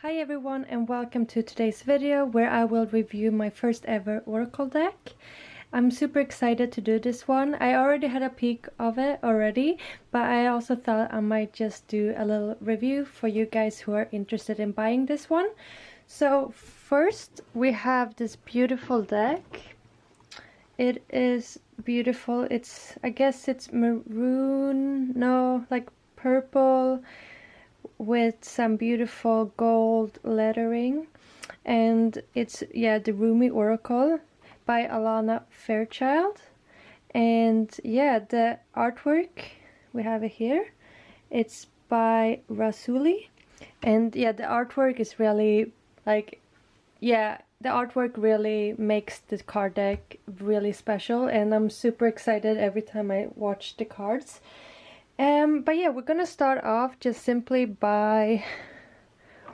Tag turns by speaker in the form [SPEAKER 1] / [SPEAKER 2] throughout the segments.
[SPEAKER 1] Hi everyone and welcome to today's video where I will review my first ever Oracle deck. I'm super excited to do this one. I already had a peek of it already, but I also thought I might just do a little review for you guys who are interested in buying this one. So first we have this beautiful deck. It is beautiful. I guess it's maroon, no, like purple, with some beautiful gold lettering, and it's the Rumi Oracle by Alana Fairchild. And the artwork, we have it here, it's by Rasuli, and the artwork is really the artwork really makes the card deck really special, and I'm super excited every time I watch the cards. But we're gonna start off just simply by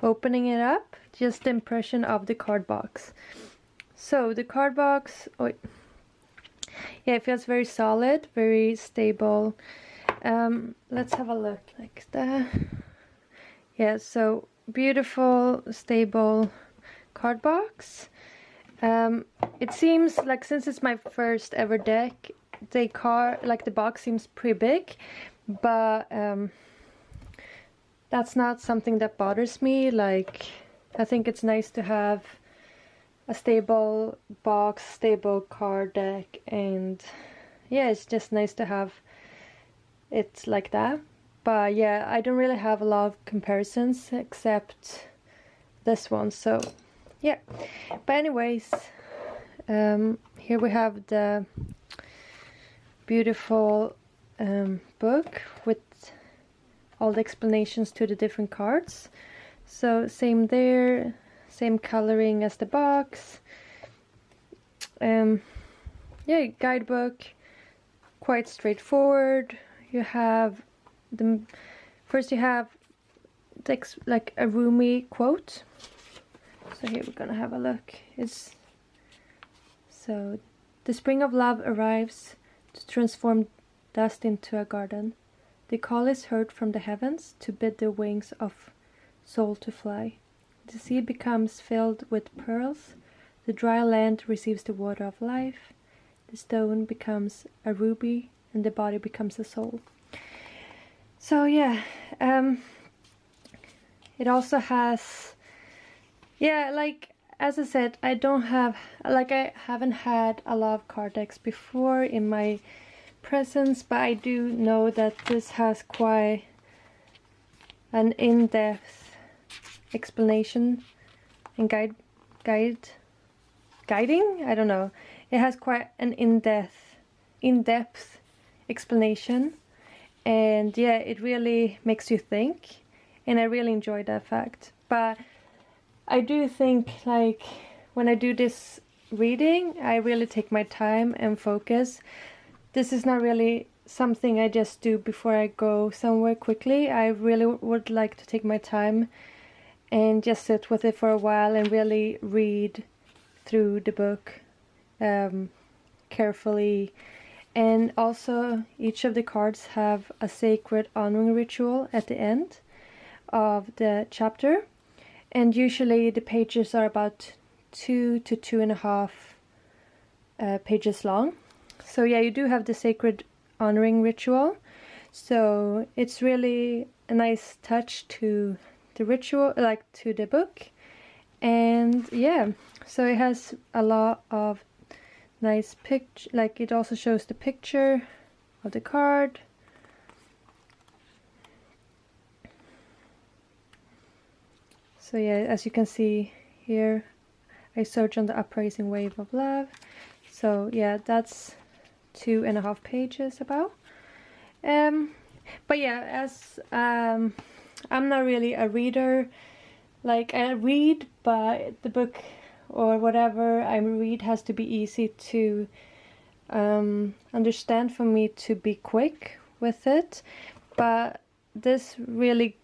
[SPEAKER 1] opening it up, just the impression of the card box. So the card box, it feels very solid, very stable. Let's have a look like that. So beautiful, stable card box. It seems like, since it's my first ever deck, the box seems pretty big, but that's not something that bothers me. Like, I think it's nice to have a stable box, stable card deck, and it's just nice to have it like that. But I don't really have a lot of comparisons except this one, so but anyways, here we have the beautiful book with all the explanations to the different cards. So same there, same coloring as the box. Guidebook, quite straightforward. You have first you have like a Rumi quote. So here we're gonna have a look. So the spring of love arrives to transform dust into a garden. The call is heard from the heavens to bid the wings of soul to fly. The sea becomes filled with pearls. The dry land receives the water of life. The stone becomes a ruby and the body becomes a soul. So it also has, as I said, I haven't had a lot of card decks before in my presence, but I do know that this has quite an in-depth explanation and guiding. I don't know. It has quite an in-depth explanation, and it really makes you think, and I really enjoy that fact. But I do think, like, when I do this reading, I really take my time and focus. This is not really something I just do before I go somewhere quickly. I really would like to take my time and just sit with it for a while and really read through the book carefully. And also, each of the cards have a sacred honoring ritual at the end of the chapter. And usually the pages are about 2 to 2.5 pages long. So you do have the sacred honoring ritual. So it's really a nice touch to the ritual, like to the book. And so it has a lot of nice picture, like it also shows the picture of the card. So as you can see here, I search on the uprising wave of love. So that's 2.5 pages about. But as I'm not really a reader. Like, I read, but the book or whatever I read has to be easy to understand for me to be quick with it. But this really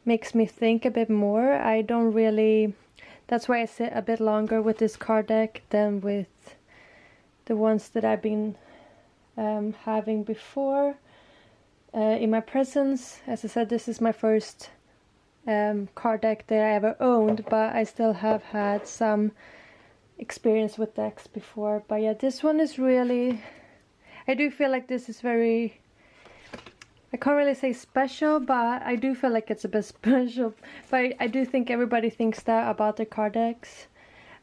[SPEAKER 1] makes me think a bit more. That's why I sit a bit longer with this card deck than with the ones that I've been having before in my presence. As I said, this is my first card deck that I ever owned, but I still have had some experience with decks before. But yeah, this one is really, I do feel like this is very, I can't really say special, but I do feel like it's a bit special. But I do think everybody thinks that about their card decks.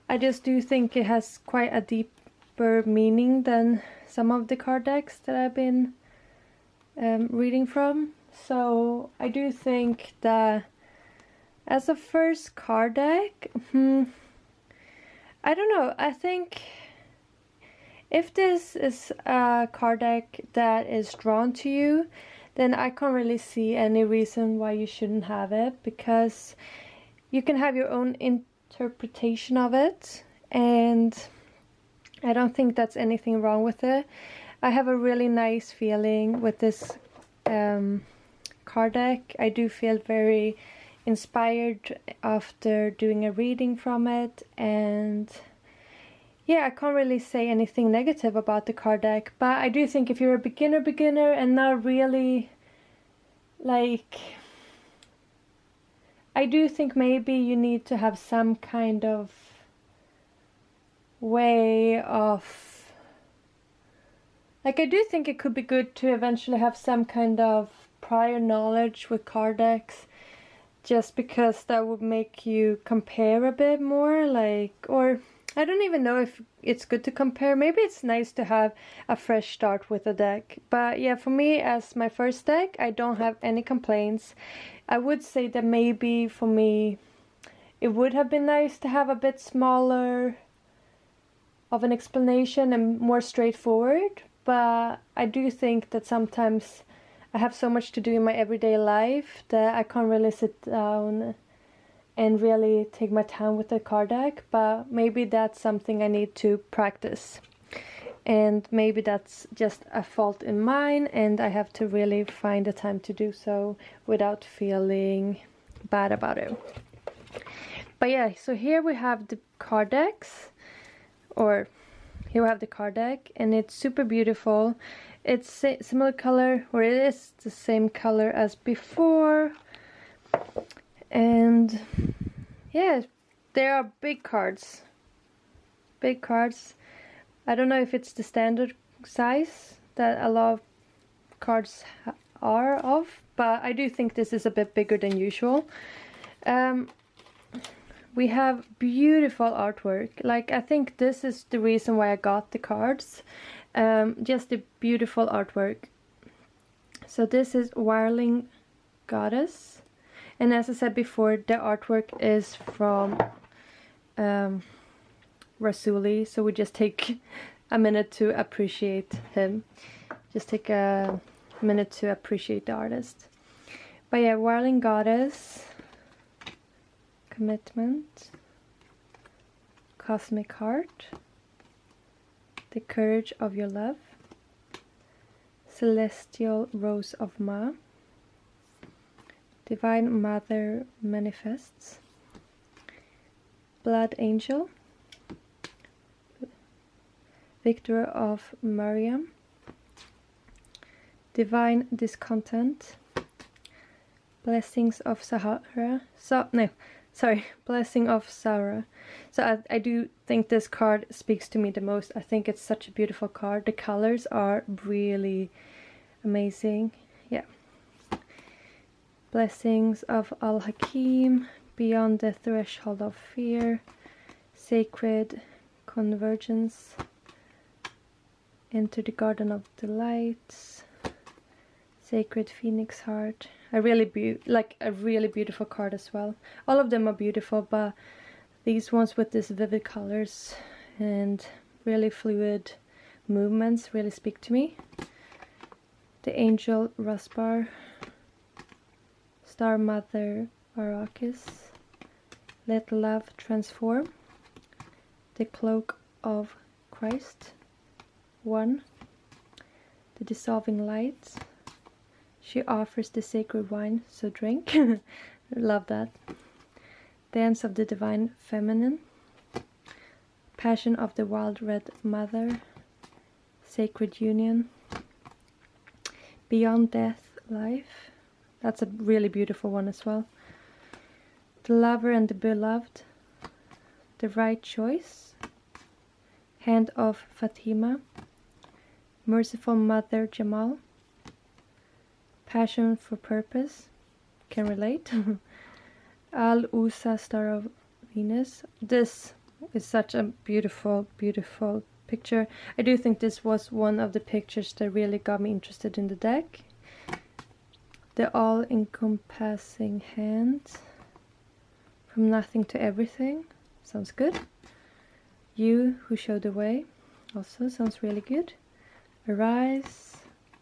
[SPEAKER 1] I just do think it has quite a deeper meaning than some of the card decks that I've been reading from. So I do think that as a first card deck, I don't know, I think if this is a card deck that is drawn to you, then I can't really see any reason why you shouldn't have it, because you can have your own interpretation of it, and I don't think that's anything wrong with it. I have a really nice feeling with this card deck. I do feel very inspired after doing a reading from it, and yeah, I can't really say anything negative about the card deck, but I do think if you're a beginner and not really, like, I do think maybe you need to have some kind of way of, like, I do think it could be good to eventually have some kind of prior knowledge with card decks, just because that would make you compare a bit more, like, or I don't even know if it's good to compare. Maybe it's nice to have a fresh start with a deck. But yeah, for me, as my first deck, I don't have any complaints. I would say that maybe for me, it would have been nice to have a bit smaller of an explanation and more straightforward. But I do think that sometimes I have so much to do in my everyday life that I can't really sit down and really take my time with the card deck, but maybe that's something I need to practice. And maybe that's just a fault in mine, and I have to really find the time to do so without feeling bad about it. But yeah, so here we have the card decks, or here we have the card deck, and it's super beautiful. It's similar color, or it is the same color as before. And yeah, there are big cards. Big cards. I don't know if it's the standard size that a lot of cards are of, but I do think this is a bit bigger than usual. We have beautiful artwork. Like, I think this is the reason why I got the cards. Just the beautiful artwork. So this is Whirling Goddess. And as I said before, the artwork is from Rasuli, so we just take a minute to appreciate him. Just take a minute to appreciate the artist. But yeah, Whirling Goddess, Commitment, Cosmic Heart, The Courage of Your Love, Celestial Rose of Ma, Divine Mother Manifests, Blood Angel, Victor of Mariam, Divine Discontent, Blessings of Sahara, Blessing of Sahara. So I do think this card speaks to me the most. I think it's such a beautiful card. The colors are really amazing. Yeah. Blessings of Al-Hakim, Beyond the Threshold of Fear, Sacred Convergence, Enter the Garden of Delights, Sacred Phoenix Heart. A really beautiful card as well. All of them are beautiful, but these ones with these vivid colors and really fluid movements really speak to me. The Angel Rusbar, Star Mother Arrakis, Let Love Transform, The Cloak of Christ, One, The Dissolving Light, She Offers the Sacred Wine, so drink. Love that. Dance of the Divine Feminine, Passion of the Wild Red Mother, Sacred Union, Beyond Death Life. That's a really beautiful one as well. The Lover and the Beloved, The Right Choice, Hand of Fatima, Merciful Mother Jamal, Passion for Purpose, can relate. Al-Usa, Star of Venus. This is such a beautiful, beautiful picture. I do think this was one of the pictures that really got me interested in the deck. The All-Encompassing Hand, From Nothing to Everything, sounds good. You Who Show the Way, also sounds really good. Arise,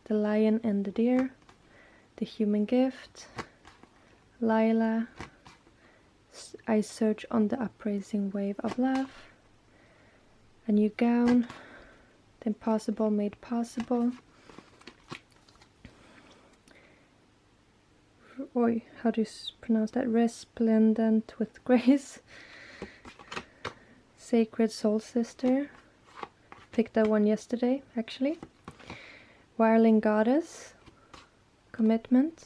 [SPEAKER 1] The Lion and the Deer, The Human Gift, Lila, I Search on the Upraising Wave of Love, A New Gown, The Impossible Made Possible. Oi, how do you pronounce that? Resplendent with Grace. Sacred Soul Sister. Picked that one yesterday, actually. Whirling Goddess. Commitment.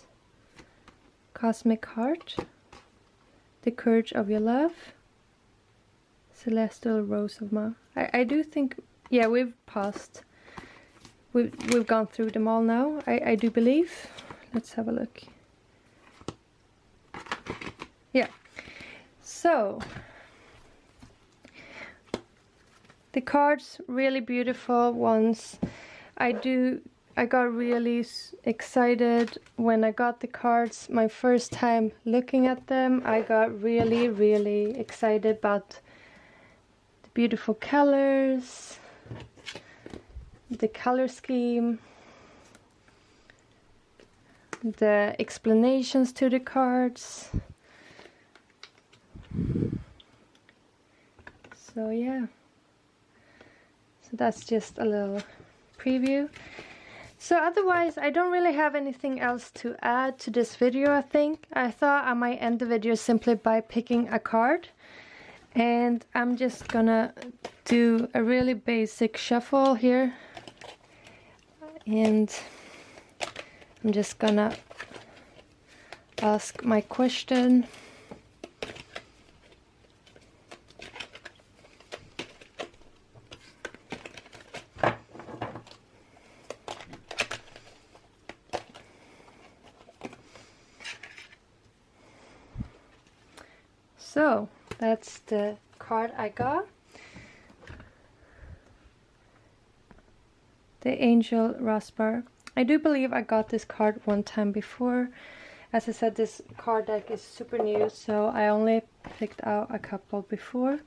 [SPEAKER 1] Cosmic Heart. The Courage of Your Love. Celestial Rose of Ma. I do think, yeah, we've passed. We've gone through them all now, I do believe. Let's have a look. Yeah, so the cards, really beautiful ones. I got really excited when I got the cards. My first time looking at them, I got really, really excited about the beautiful colors, the color scheme, the explanations to the cards. So yeah, so that's just a little preview. So otherwise, I don't really have anything else to add to this video. I thought I might end the video simply by picking a card, and I'm just gonna do a really basic shuffle here, and I'm just gonna ask my question. So that's the card I got. The Angel Rasper. I do believe I got this card one time before. As I said, this card deck is super new, so I only picked out a couple before.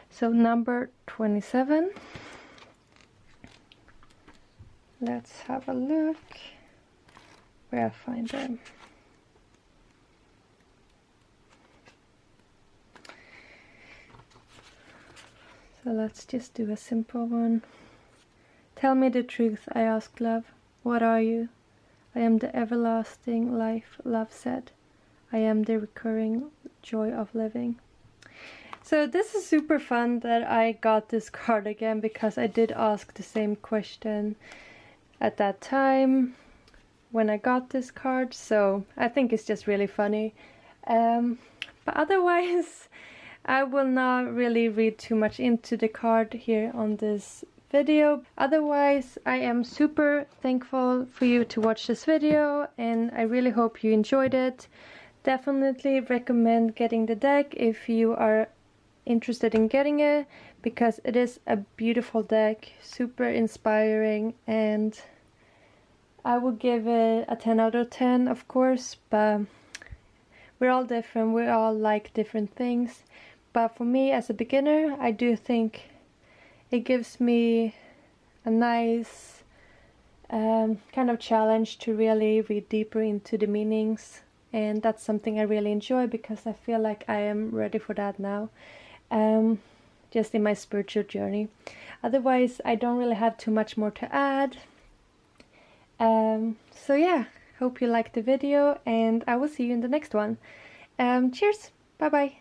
[SPEAKER 1] So number 27. Let's have a look where I find them. So let's just do a simple one. Tell me the truth, I asked love. What are you? I am the everlasting life, love said. I am the recurring joy of living. So this is super fun that I got this card again, because I did ask the same question at that time when I got this card. So I think it's just really funny. But otherwise, I will not really read too much into the card here on this video. Otherwise, I am super thankful for you to watch this video, and I really hope you enjoyed it. Definitely recommend getting the deck if you are interested in getting it, because it is a beautiful deck, super inspiring, and I would give it a 10 out of 10, of course, but we're all different, we all like different things. But for me as a beginner, I do think it gives me a nice kind of challenge to really read deeper into the meanings, and that's something I really enjoy, because I feel like I am ready for that now, just in my spiritual journey. Otherwise, I don't really have too much more to add. So yeah, hope you liked the video, and I will see you in the next one. Cheers, bye bye.